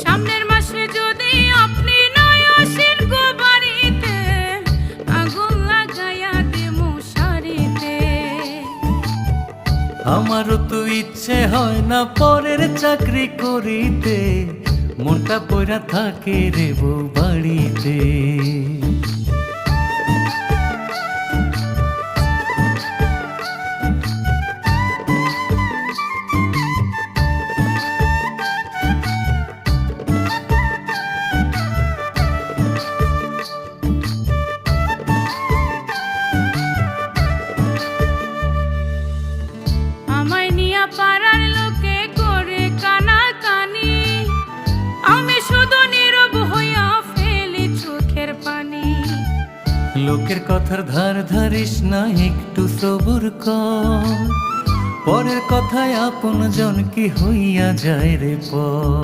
সামনের মাসে যদি আপনি নয় আসেন গো বাড়িতে, আগুন লাগাইয়া দেবো শাড়িতে। আমারও তো ইচ্ছে হয় না পরের চাকরি করিতে, মনটা পড়া থাকে রে বউ বাড়িতে। আমায় নিয়া পাড়ার লোকে করে কানাকানি, আমি শুধু নীরব হইয়া ফেলি চোখের পানি। লোকের কথার ধার ধারিস না, একটু সবুর কর, পরের কথায় আপন জন কি হইয়া যায় রে পর।